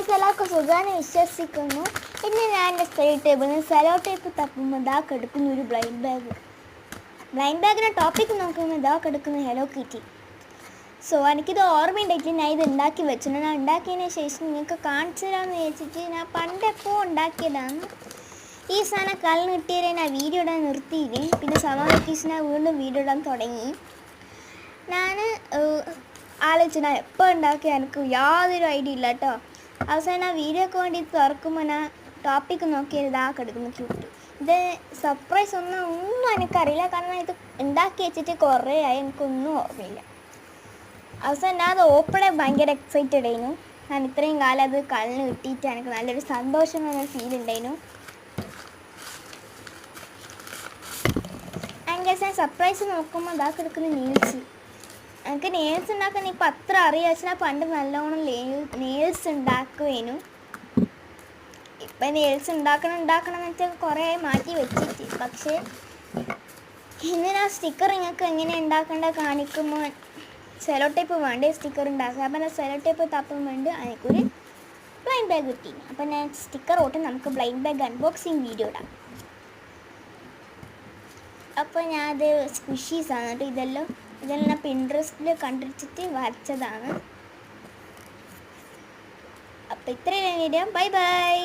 Guys എല്ലാവർക്കും സുഖാന്ന് വിശ്വസിക്കുന്നു. ഇന്ന് ഞാൻ എൻ്റെ സ്റ്റഡി ടേബിളിൽ നിന്ന് സെലോ ടേപ്പ് തപ്പുമ്പോൾ ഇതാ കിടക്കുന്ന ഒരു ബ്ലൈൻഡ് ബാഗിൻ്റെ ടോപ്പിക് നോക്കുമ്പോൾ ഇതാ കിടക്കുന്ന ഹലോ കിറ്റി. സോ എനിക്കിത് ഓർമ്മയുണ്ടായിട്ട് ഞാൻ ഇത് ഉണ്ടാക്കി വെച്ചിട്ടുണ്ട്. ഞാൻ ഉണ്ടാക്കിയതിന് ശേഷം നിങ്ങൾക്ക് കാണിച്ചു തരാമെന്ന് വിചാരിച്ചിട്ട് ഞാൻ പണ്ടെപ്പോൾ ഉണ്ടാക്കിയതാണ്. ഈ സാധനം കല്ല് കിട്ടിയതിൽ ഞാൻ വീഡിയോ ഇടാൻ നിർത്തിയില്ലേ. പിന്നെ സമ്മർ വെക്കേഷന് വീണ്ടും വീഡിയോ ഇടാൻ തുടങ്ങി. ഞാൻ ആലോചിച്ചു ഞാൻ എപ്പോൾ ഉണ്ടാക്കിയ എനിക്ക് യാതൊരു ഐഡിയ ഇല്ല കേട്ടോ. അവസാനം ആ വീഡിയോക്ക് വേണ്ടി തുറക്കുമ്പോൾ ഞാൻ ടോപ്പിക്ക് നോക്കിയത് ഇതാ കിടക്കുന്നു ക്യൂട്ട്. ഇത് സർപ്രൈസ് ഒന്നും എനിക്കറിയില്ല, കാരണം ഇത് ഉണ്ടാക്കി വെച്ചിട്ട് കുറേ ആയി, എനിക്കൊന്നും ഓർമ്മയില്ല. അവസാനം ഞാൻ അത് ഓപ്പൺ ഭയങ്കര എക്സൈറ്റഡ് ആയിരുന്നു. ഞാൻ ഇത്രയും കാലം അത് കല്ലിന് കിട്ടിയിട്ട് എനിക്ക് നല്ലൊരു സന്തോഷം എന്നൊരു ഫീൽ ഉണ്ടായിരുന്നു. ഞാൻ സർപ്രൈസ് നോക്കുമ്പോൾ ഇതാ കിടക്കുന്ന നെയിൽസ്. എനിക്ക് നെയിൽസ് ഉണ്ടാക്കാൻ ഇപ്പം അത്ര അറിയാം. വെച്ചാൽ പണ്ട് നല്ലോണം നെയിൽസ് ഉണ്ടാക്കുവേനു. ഇപ്പം നെയിൽസ് ഉണ്ടാക്കണം വെച്ചാൽ കുറേ മാറ്റി വെച്ചിട്ട്. പക്ഷേ ഇന്ന് ഞാൻ സ്റ്റിക്കർ നിങ്ങൾക്ക് എങ്ങനെ ഉണ്ടാക്കേണ്ടത് കാണിക്കുമ്പോൾ സെലോ ടേപ്പ് വേണ്ടേ സ്റ്റിക്കർ ഉണ്ടാക്കുക. അപ്പം ഞാൻ സെലോ ടേപ്പ് തപ്പം വേണ്ടി എനിക്കൊരു ബ്ലൈൻഡ് ബാഗ് കിട്ടി. അപ്പം ഞാൻ സ്റ്റിക്കർ ഓട്ട് നമുക്ക് ബ്ലൈൻഡ് ബാഗ് അൺബോക്സിങ് വീഡിയോ ഇടാം. അപ്പോൾ ഞാനത് സ്ക്വിഷീസാണ് കേട്ടോ. ഇതെല്ലാം ഞാൻ പിൻട്രസ്റ്റിൽ കണ്ടിട്ട് വരച്ചതാണ്. അപ്പോൾ ഇത്രയും വീഡിയോ. Bye bye.